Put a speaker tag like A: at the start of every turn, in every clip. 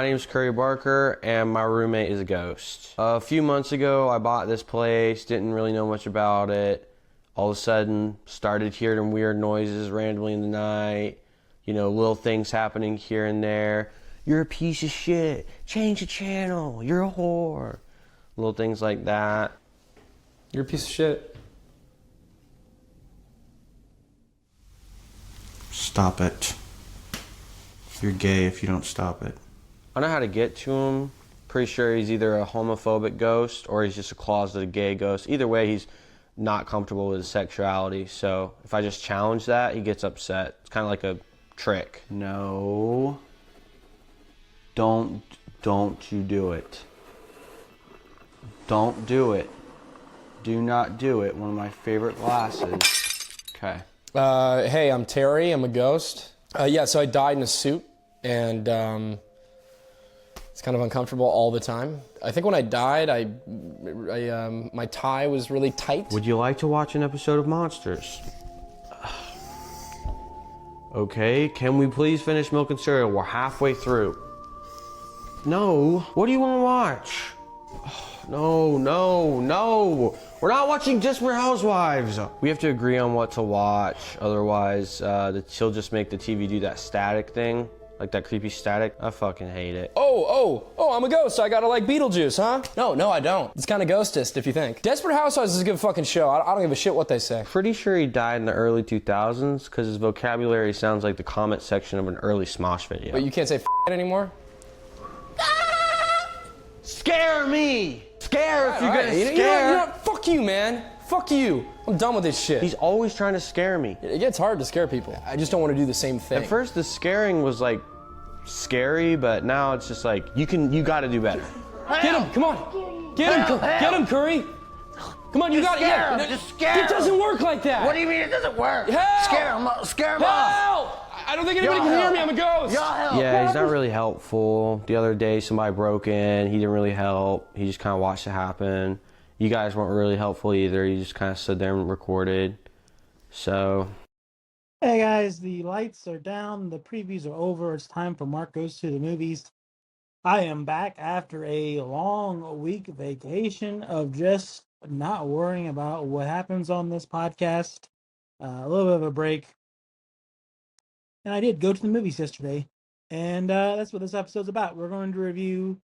A: My name is Curry Barker, and my roommate is a ghost. A few months ago, I bought this place, didn't really know much about it. All of a sudden, started hearing weird noises randomly in the night. You know, little things happening here and there. You're a piece of shit. Change the channel. You're a whore. Little things like that.
B: You're a piece of shit.
C: Stop it. You're gay if you don't stop it.
A: I know how to get to him. Pretty sure he's either a homophobic ghost or he's just a closeted gay ghost. Either way, he's not comfortable with his sexuality. So if I just challenge that, he gets upset. It's kind of like a trick. No. Don't you do it. Don't do it. Do not do it. One of my favorite glasses. Okay.
B: Hey, I'm Terry. I'm a ghost. So I died in a suit, and it's kind of uncomfortable all the time. I think when I died, my tie was really tight.
A: Would you like to watch an episode of Monsters? Okay, can we please finish Milk and Cereal? We're halfway through. No, what do you want to watch? No. We're not watching Desperate Housewives. We have to agree on what to watch. Otherwise, she'll just make the TV do that static thing. Like that creepy static. I fucking hate it.
B: Oh, I'm a ghost. I gotta like Beetlejuice, huh? No, I don't. It's kind of ghostist if you think. Desperate Housewives is a good fucking show. I don't give a shit what they say.
A: Pretty sure he died in the early 2000s because his vocabulary sounds like the comment section of an early Smosh video.
B: But you can't say anymore?
A: Scare me! Scare if you're gonna scare!
B: You know what? Fuck you, man. Fuck you. I'm done with this shit.
A: He's always trying to scare me.
B: It gets hard to scare people. I just don't want to do the same thing.
A: At first, the scaring was like scary, but now it's just like you gotta do better.
B: Get him! Come on! Get him, Curry! Come on, you got it! Yeah,
D: just scare him.
B: It doesn't work like that!
D: What do you mean it doesn't work?
B: Help!
D: Scare him
B: Help!
D: off.
B: I don't think anybody can hear me, I'm a ghost!
D: Y'all help.
A: Yeah, he's not really helpful. The other day, somebody broke in. He didn't really help. He just kind of watched it happen. You guys weren't really helpful either. You just kind of stood there and recorded. So...
E: Hey guys, the lights are down, the previews are over, it's time for Mark Goes to the Movies. I am back after a long week vacation of just not worrying about what happens on this podcast. A little bit of a break. And I did go to the movies yesterday, and that's what this episode's about. We're going to review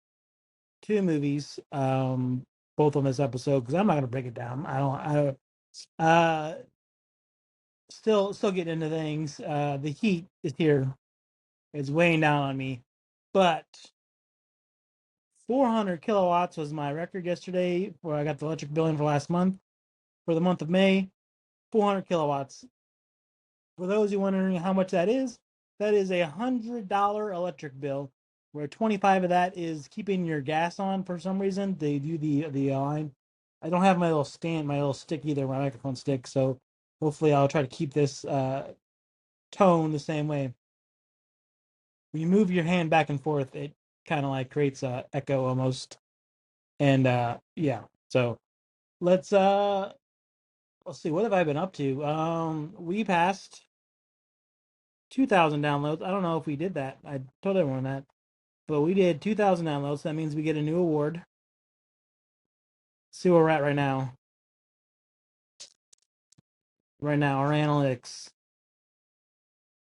E: two movies, both on this episode, because I'm not going to break it down. Still getting into things. The heat is here. It's weighing down on me. But 400 kilowatts was my record yesterday where I got the electric bill in for last month. For the month of May, 400 kilowatts. For those who are wondering how much that is a $100 electric bill, where 25 of that is keeping your gas on for some reason. They do the line. I don't have my little stand, my little stick either, my microphone stick, so hopefully I'll try to keep this tone the same way. When you move your hand back and forth, it kind of like creates a echo almost. And yeah, so let's see, what have I been up to? We passed 2,000 downloads. I don't know if we did that. I told everyone that. But we did 2,000 downloads. That means we get a new award. Let's see where we're at right now. Right now, our analytics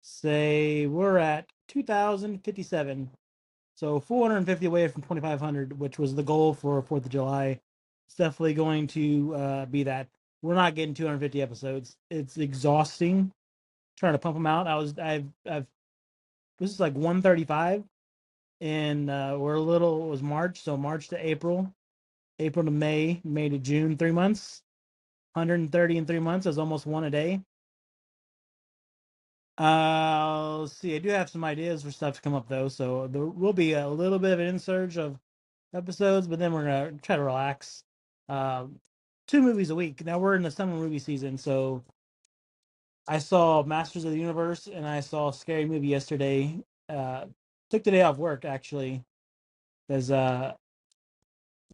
E: say we're at 2,057. So 450 away from 2,500, which was the goal for 4th of July. It's definitely going to be that. We're not getting 250 episodes. It's exhausting trying to pump them out. This is like 135, and it was March, so March to April to May, May to June, 3 months. 130 in 3 months is almost one a day. Let's see. I do have some ideas for stuff to come up though, so there will be a little bit of an insurge of episodes, but then we're gonna try to relax. 2 movies a week. Now we're in the summer movie season, so I saw Masters of the Universe and I saw Scary Movie yesterday. Took the day off work actually, because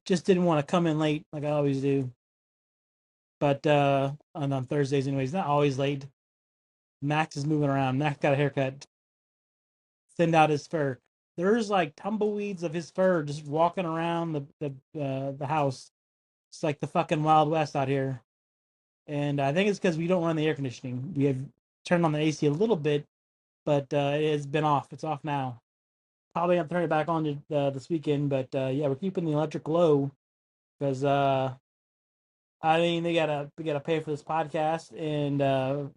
E: just didn't want to come in late like I always do. But on Thursdays anyways, not always late. Max is moving around. Max got a haircut. Thinned out his fur. there's like tumbleweeds of his fur just walking around the house. It's like the fucking Wild West out here. And I think it's because we don't run the air conditioning. We have turned on the AC a little bit, but it has been off. It's off now. Probably have to turn it back on this weekend, but yeah, we're keeping the electric low because I mean they gotta pay for this podcast and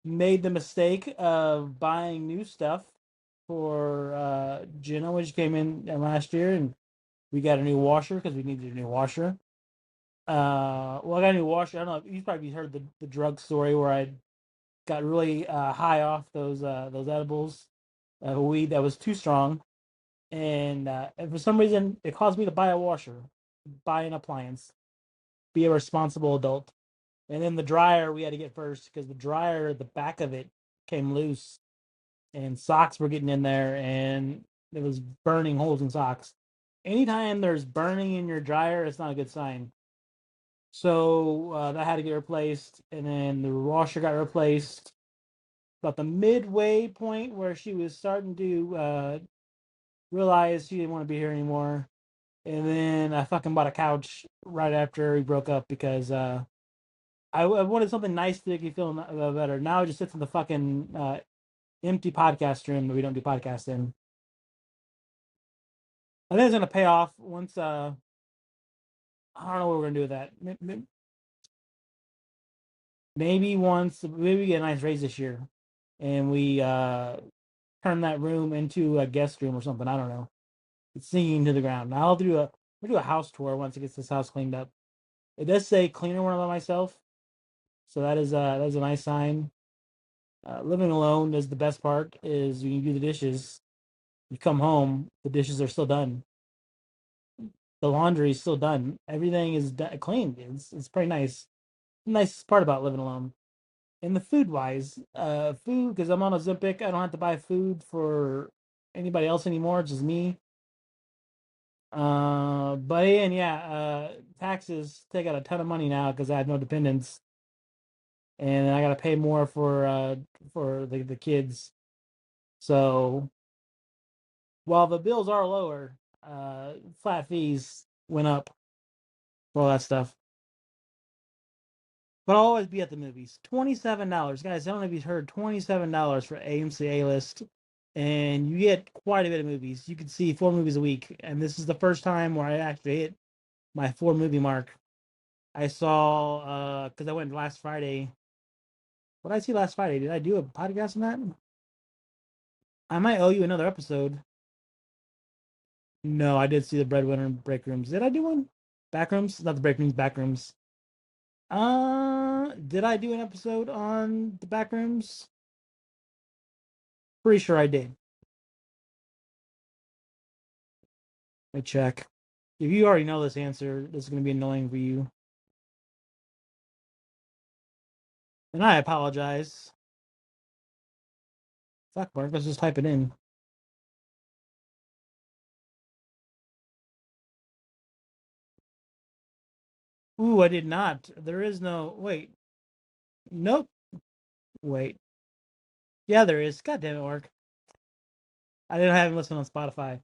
E: made the mistake of buying new stuff for Jenna, which came in last year, and we got a new washer because we needed a new washer. Well, I got a new washer. I don't know. You've probably heard the drug story where I got really high off those edibles, weed that was too strong, and for some reason it caused me to buy a washer, buy an appliance, be a responsible adult, and then the dryer we had to get first because the dryer, the back of it came loose, and socks were getting in there, and it was burning holes in socks. Anytime there's burning in your dryer, it's not a good sign. So that had to get replaced, and then the washer got replaced about the midway point where she was starting to realize she didn't want to be here anymore. And then I fucking bought a couch right after we broke up because I wanted something nice to make you feel better. Now it just sits in the fucking empty podcast room that we don't do podcasts in. I think it's gonna pay off once. I don't know what we're gonna do with that. Maybe maybe we get a nice raise this year, and we turn that room into a guest room or something. I don't know. It's sinking to the ground. We'll do a house tour once it gets this house cleaned up. It does say cleaner when I'm by myself, so that is a nice sign. Living alone is the best part. Is when you do the dishes, you come home, the dishes are still done. The laundry is still done. Everything is clean. It's pretty nice. The nicest part about living alone. And the food wise, food because I'm on Ozempic, I don't have to buy food for anybody else anymore. It's just me. But and yeah, taxes take out a ton of money now because I have no dependents, and I gotta pay more for the kids. So while the bills are lower, flat fees went up for all that stuff. But I'll always be at the movies. $27, guys. I don't know if you've heard. $27 for AMC A List, and you get quite a bit of movies. You can see 4 movies a week, and this is the first time where I actually hit my 4 movie mark. I saw because I went last Friday. What did I see last Friday? Did I do a podcast on that? I might owe you another episode. No, I did see the Breadwinner Break Rooms. Did I do one? Backrooms? Not the Break Rooms, Backrooms. Did I do an episode on the Backrooms? Pretty sure I did. Let me check. If you already know this answer, this is going to be annoying for you. And I apologize. Fuck, Mark, let's just type it in. Ooh, I did not. There is no. Wait. Nope. Wait. Yeah, there is. God damn it, Mark. I didn't have him listen on Spotify.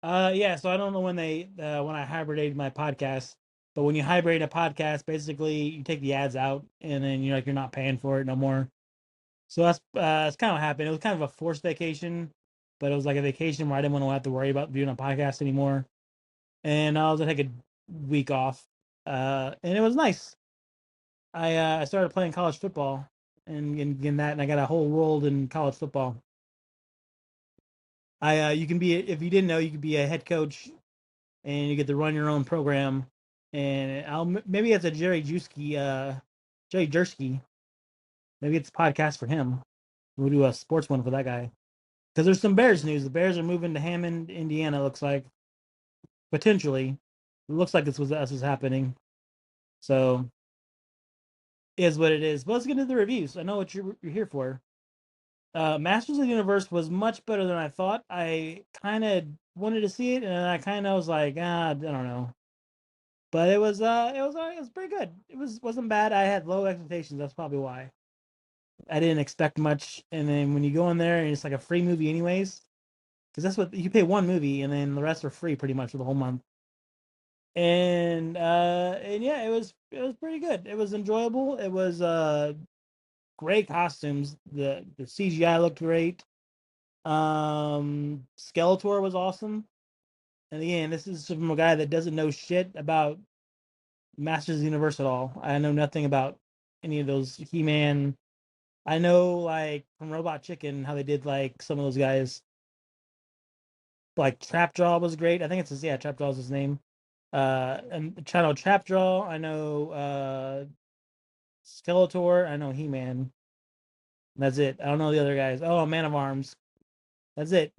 E: Yeah, so I don't know when when I hibernated my podcast, but when you hibernate a podcast, basically you take the ads out, and then you're not paying for it no more. So that's kind of what happened. It was kind of a forced vacation, but it was like a vacation where I didn't want to have to worry about doing a podcast anymore. And I was gonna take a week off, and it was nice. I started playing college football and that, and I got a whole world in college football. You can be, if you didn't know, you could be a head coach, and you get to run your own program. And maybe it's a Jerry Jersky. Maybe it's a podcast for him. We'll do a sports one for that guy. Because there's some Bears news. The Bears are moving to Hammond, Indiana. Looks like potentially. It looks like this was happening. So is what it is. But let's get into the reviews. I know what you're here for. Masters of the Universe was much better than I thought. I kind of wanted to see it, and I kind of was like, I don't know. But it was pretty good. Wasn't bad. I had low expectations. That's probably why. I didn't expect much, and then when you go in there and it's like a free movie anyways, because that's what you pay one movie, and then the rest are free pretty much for the whole month. And yeah, it was pretty good. It was enjoyable. It was great costumes. The CGI looked great. Skeletor was awesome. And again, this is from a guy that doesn't know shit about Masters of the Universe at all. I know nothing about any of those He-Man. I know like from Robot Chicken how they did like some of those guys. Like Trapjaw was great. I think it's his, yeah, Trapjaw is his name. And Channel Trapjaw. I know Skeletor. I know He-Man. That's it. I don't know the other guys. Oh, Man of Arms. That's it.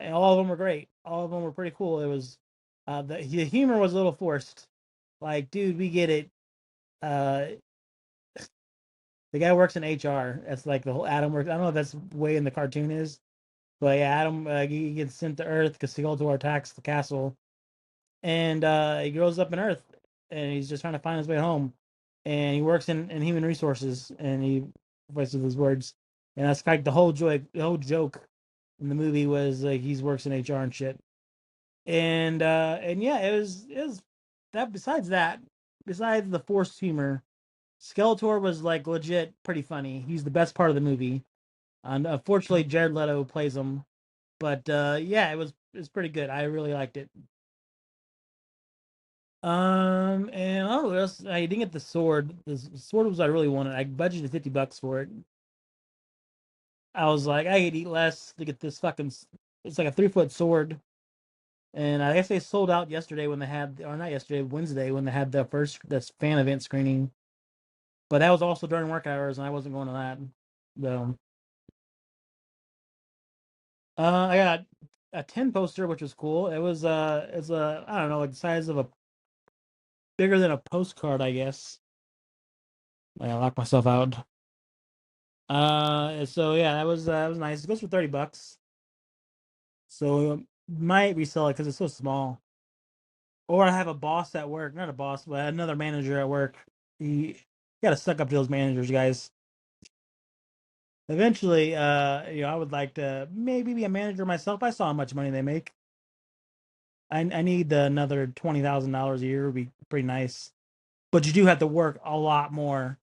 E: And all of them were great. All of them were pretty cool. It was the humor was a little forced. Like, dude, we get it. Uh, the guy works in HR. That's like the whole Adam works. I don't know if that's the way in the cartoon is, but yeah, Adam he gets sent to Earth because Skeletor attacks the castle, and he grows up in Earth, and he's just trying to find his way home, and he works in human resources, and he voices his words, and that's like the whole joke in the movie was like he works in HR and shit, and yeah, it was that. Besides the forced humor, Skeletor was like legit pretty funny. He's the best part of the movie. And unfortunately, Jared Leto plays him. But yeah, it was pretty good. I really liked it. And I don't know what else. I didn't get the sword. The sword was what I really wanted. I budgeted $50 for it. I was like, I could eat less to get this fucking. It's like a 3 foot sword. And I guess they sold out yesterday when they had, or not yesterday, Wednesday when they had the first this fan event screening. But that was also during work hours, and I wasn't going to that. So I got a 10 poster, which was cool. It's a I don't know, like the size of a bigger than a postcard, I guess. I locked myself out. So yeah, that was nice. It goes for $30, so might resell it because it's so small. Or I have a boss at work, not a boss, but another manager at work. You got to suck up to those managers, guys. Eventually, I would like to maybe be a manager myself. I saw how much money they make. I need another $20,000 a year would be pretty nice. But you do have to work a lot more,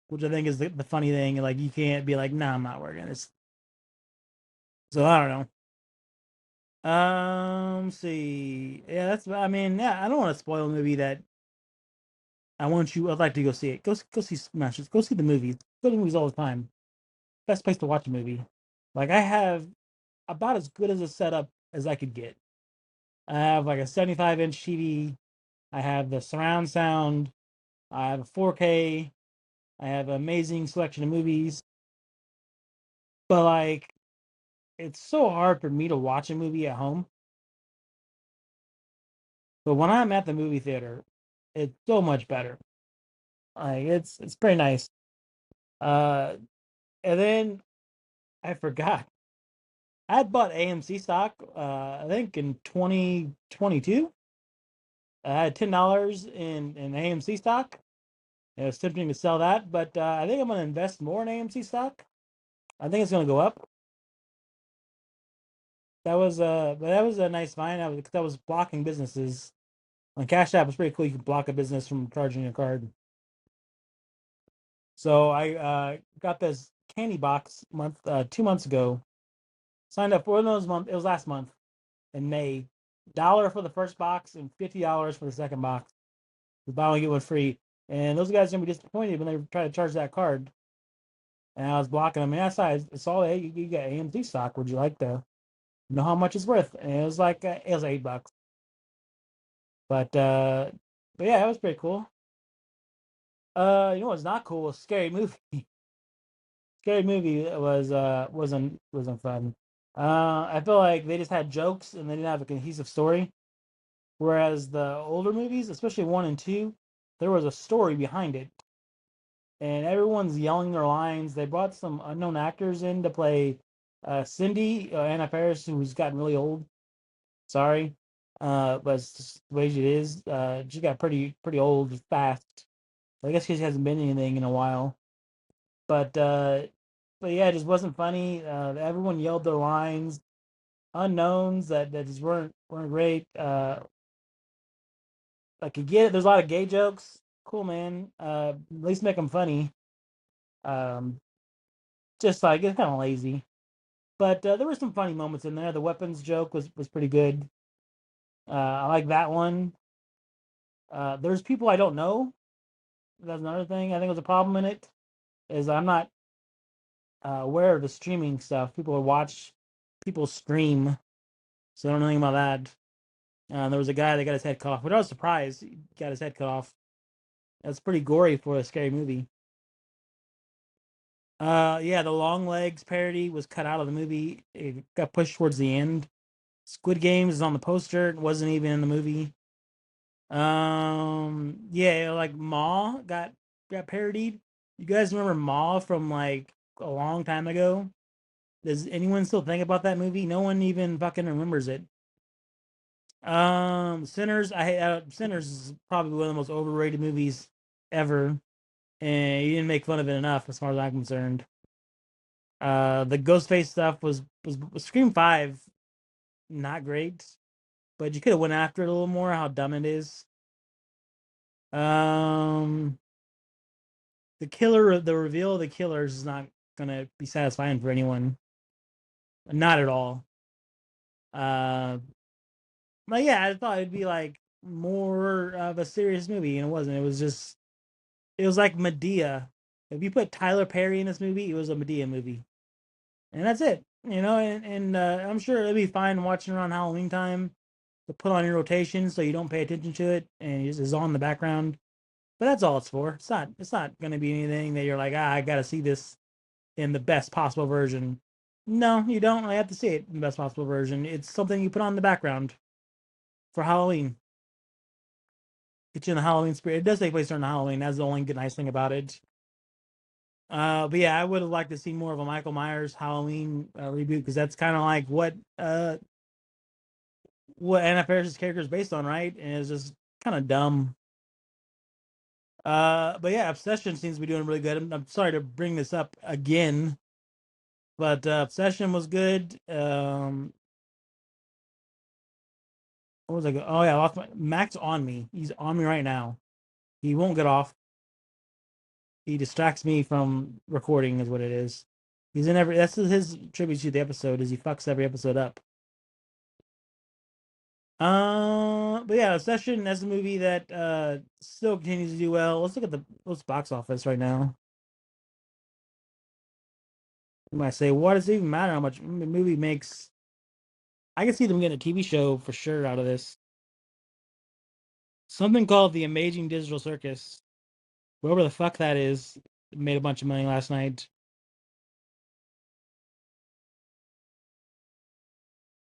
E: which I think is the funny thing. Like you can't be like, nah, I'm not working. So I don't know. See, yeah, I mean, yeah, I don't want to spoil a movie that I want you. I'd like to go see it. Go see Smashes. Go see the movies. Go to the movies all the time. Best place to watch a movie. Like I have about as good as a setup as I could get. I have like a 75-inch TV. I have the surround sound. I have a 4K. I have an amazing selection of movies. But like, it's so hard for me to watch a movie at home. But when I'm at the movie theater, it's so much better. Like it's pretty nice. Uh, and then I forgot. I had bought AMC stock. I think in 2022. I had $10 in AMC stock. It was tempting to sell that, but I think I'm going to invest more in AMC stock. I think it's going to go up. That was a nice find. That was blocking businesses. On Cash App, it's pretty cool. You can block a business from charging a card. So I got this candy box 2 months ago. Signed up for one of those months. It was last month in May. $1 for the first box and $50 for the second box. The buy one get one free. And those guys are gonna be disappointed when they try to charge that card. And I was blocking them. And I saw, hey, you got AMC stock. Would you like to know how much it's worth? And it was like $8. But yeah, it was pretty cool. You know what's not cool? Was Scary Movie. Scary Movie wasn't fun. I feel like they just had jokes and they didn't have a cohesive story. Whereas the older movies, especially 1 and 2, there was a story behind it, and everyone's yelling their lines. They brought some unknown actors in to play Cindy, Anna Faris, who's gotten really old. Sorry, but it's just the way she is. She got pretty old fast. I guess she hasn't been anything in a while. But yeah, it just wasn't funny. Everyone yelled their lines. unknowns that just weren't great. I could get it. There's a lot of gay jokes. Cool, man. At least make them funny. Um, just like it's kind of lazy, but there were some funny moments in there. The weapons joke was pretty good. I like that one. There's people I don't know. That's another thing I think was a problem in it. Is I'm not aware of the streaming stuff. People would watch people stream, so I don't know anything about that. There was a guy that got his head cut off, but I was surprised he got his head cut off. That's pretty gory for a scary movie. Yeah, the Long Legs parody was cut out of the movie. It got pushed towards the end. Squid Games is on the poster. It wasn't even in the movie. Yeah, like Maw got parodied. You guys remember Maw from like a long time ago? Does anyone still think about that movie? No one even fucking remembers it. Sinners. Sinners is probably one of the most overrated movies ever, and you didn't make fun of it enough, as far as I'm concerned. The Ghostface stuff was Scream 5, not great, but you could have went after it a little more. How dumb it is. Um, the reveal of the killers is not gonna be satisfying for anyone. Not at all. Uh, but yeah, I thought it'd be like more of a serious movie, and it wasn't. It was like Medea. If you put Tyler Perry in this movie, it was a Medea movie, and that's it. And I'm sure it'll be fine watching around Halloween time to put on your rotation so you don't pay attention to it and it just is on in the background. But that's all it's for. It's not going to be anything that you're like, I got to see this in the best possible version. No, you don't really have to see it in the best possible version. It's something you put on in the background for Halloween. Get you in the Halloween spirit. It does take place during Halloween. That's the only good nice thing about it. But yeah, I would have liked to see more of a Michael Myers Halloween reboot because that's kind of like what Anna Faris's character is based on, right? And it's just kind of dumb. But yeah, Obsession seems to be doing really good. I'm sorry to bring this up again, but Obsession was good. What was I go? Oh yeah, I lost Max on me. He's on me right now. He won't get off. He distracts me from recording, is what it is. He's in every. That's his tribute to the episode. Is he fucks every episode up. But yeah, Obsession. That's a movie that still continues to do well. Let's look at the box office right now. You might say, what does it even matter how much the movie makes? I can see them getting a TV show for sure out of this. Something called The Amazing Digital Circus. Whoever the fuck that is made a bunch of money last night.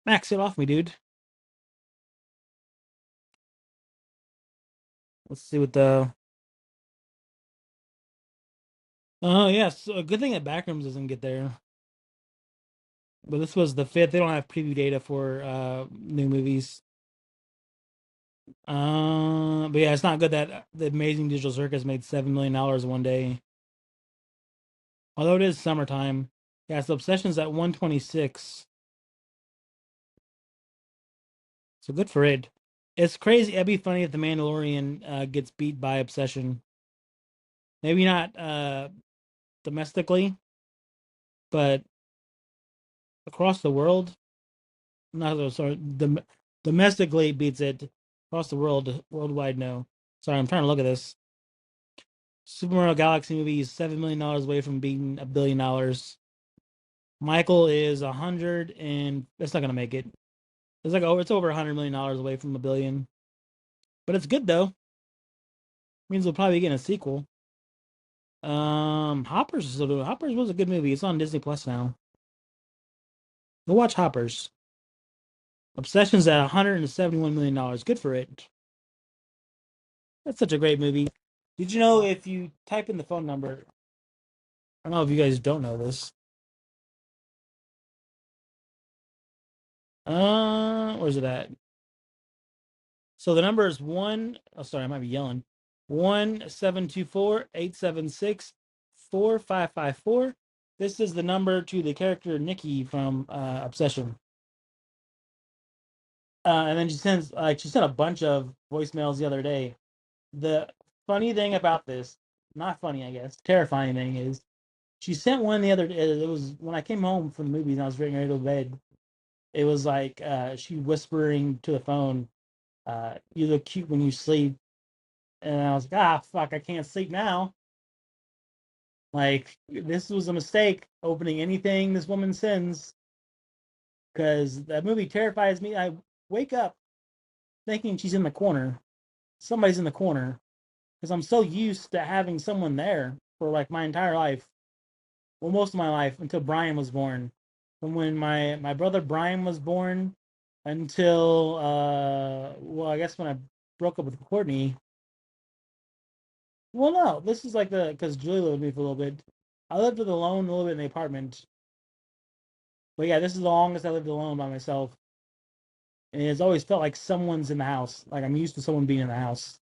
E: Max, get off me, dude. Let's see what the. Oh yes, a good thing that Backrooms doesn't get there. But this was the fifth. They don't have preview data for new movies. But yeah, it's not good that the Amazing Digital Circus made $7 million in one day. Although it is summertime. Yeah, so Obsession's at 126. So good for it. It's crazy. It'd be funny if the Mandalorian gets beat by Obsession. Maybe not domestically, but across the world. No, sorry. Domestically beats it. Across the world, worldwide, no. Sorry, I'm trying to look at this. Super Mario Galaxy movie is $7 million away from beating $1 billion. Michael is 100, and that's not gonna make it. It's over $100 million away from $1 billion. But it's good though. Means we'll probably get a sequel. Hoppers was a good movie. It's on Disney Plus now. Go watch Hoppers. Obsession's at $171 million. Good for it. That's such a great movie. Did you know if you type in the phone number? I don't know if you guys don't know this. Where's it at? So the number is one. Oh, sorry, I might be yelling. 1-724-876-4554. This is the number to the character Nikki from Obsession. And then she sent a bunch of voicemails the other day. The funny thing about this, not funny, I guess, terrifying thing is she sent one the other day. It was when I came home from the movies and I was getting ready to go to bed. It was like she whispering to the phone, "You look cute when you sleep," and I was like, "Ah, fuck, I can't sleep now." Like this was a mistake opening anything this woman sends because that movie terrifies me. I wake up thinking she's in the corner, somebody's in the corner, because I'm so used to having someone there for like my entire life. Well, most of my life until Brian was born. From when my brother Brian was born until well, I guess when I broke up with Courtney. Well, no, this is like the because Julie lived with me for a little bit. I lived with alone a little bit in the apartment, but yeah, this is the longest I lived alone by myself, and it's always felt like someone's in the house. Like I'm used to someone being in the house,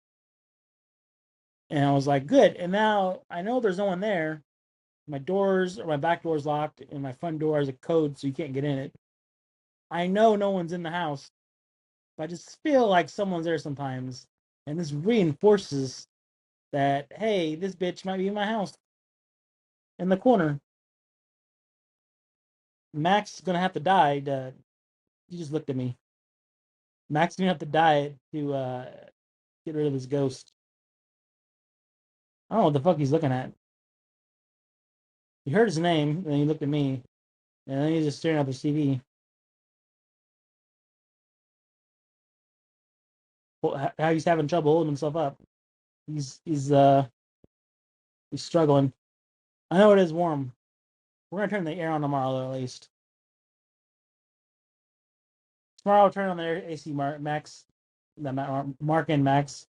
E: and I was like, good. And now I know there's no one there. My doors or my back door's locked, and my front door has a code, so you can't get in it. I know no one's in the house, but I just feel like someone's there sometimes, and this reinforces that hey, this bitch might be in my house in the corner. Max is gonna have to die. You just looked at me. Max is gonna have to die to get rid of this ghost. I don't know what the fuck he's looking at. He heard his name, and then he looked at me, and then he's just staring at the TV. Well, how he's having trouble holding himself up. He's he's struggling. I know it is warm. We're gonna turn the air on tomorrow, though, at least. Tomorrow, I'll turn on the AC, Max. Mark and Max.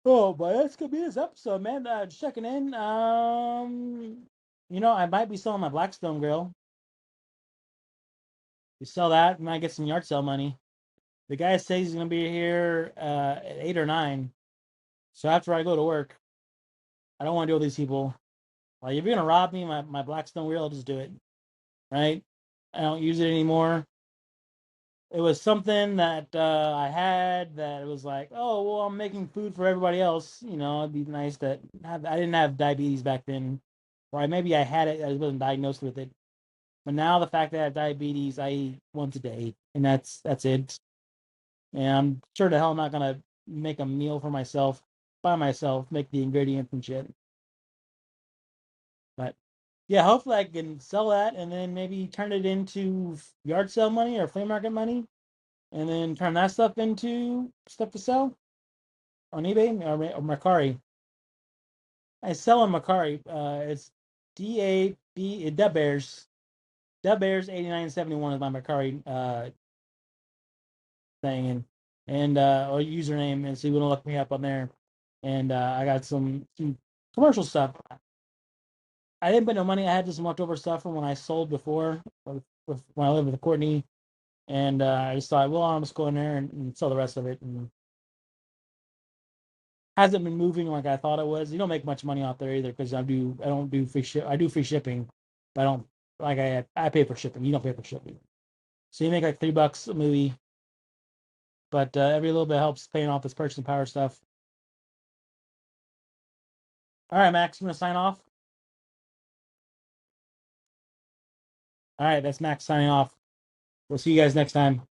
E: Oh, but that's gonna be this episode, man. Just checking in. I might be selling my Blackstone grill. We sell that, we might get some yard sale money. The guy says he's gonna be here at 8 or 9. So after I go to work, I don't want to deal with these people. Like if you're gonna rob me, my Blackstone grill, I'll just do it. Right? I don't use it anymore. It was something that I had that it was like, oh well, I'm making food for everybody else. It'd be nice that I didn't have diabetes back then, or maybe I had it, I wasn't diagnosed with it. But now the fact that I have diabetes, I eat once a day, and that's it. And I'm sure the hell I'm not gonna make a meal for myself by myself, make the ingredients and shit. But yeah, hopefully I can sell that and then maybe turn it into yard sale money or flea market money and then turn that stuff into stuff to sell on eBay or Mercari. I sell on Mercari. It's DAB Deb Bears. Deb Bears 8971 is my Mercari thing and or username, and so you want to look me up on there. And I got some commercial stuff. I didn't put no money. I had just some leftover stuff from when I sold before, when I lived with Courtney, and I just thought, well, I'll just go in there and sell the rest of it. And hasn't been moving like I thought it was. You don't make much money out there either because I don't do free ship. I do free shipping, but I don't like I pay for shipping. You don't pay for shipping, so you make like $3 a movie. But every little bit helps paying off this purchasing power stuff. All right, Max, I'm gonna sign off. All right, that's Max signing off. We'll see you guys next time.